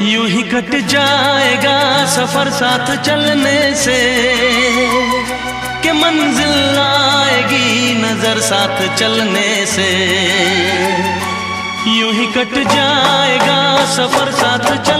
यूं ही कट जाएगा सफर साथ चलने से, कि मंजिल आएगी नजर साथ चलने से। यूं ही कट जाएगा सफर साथ चलने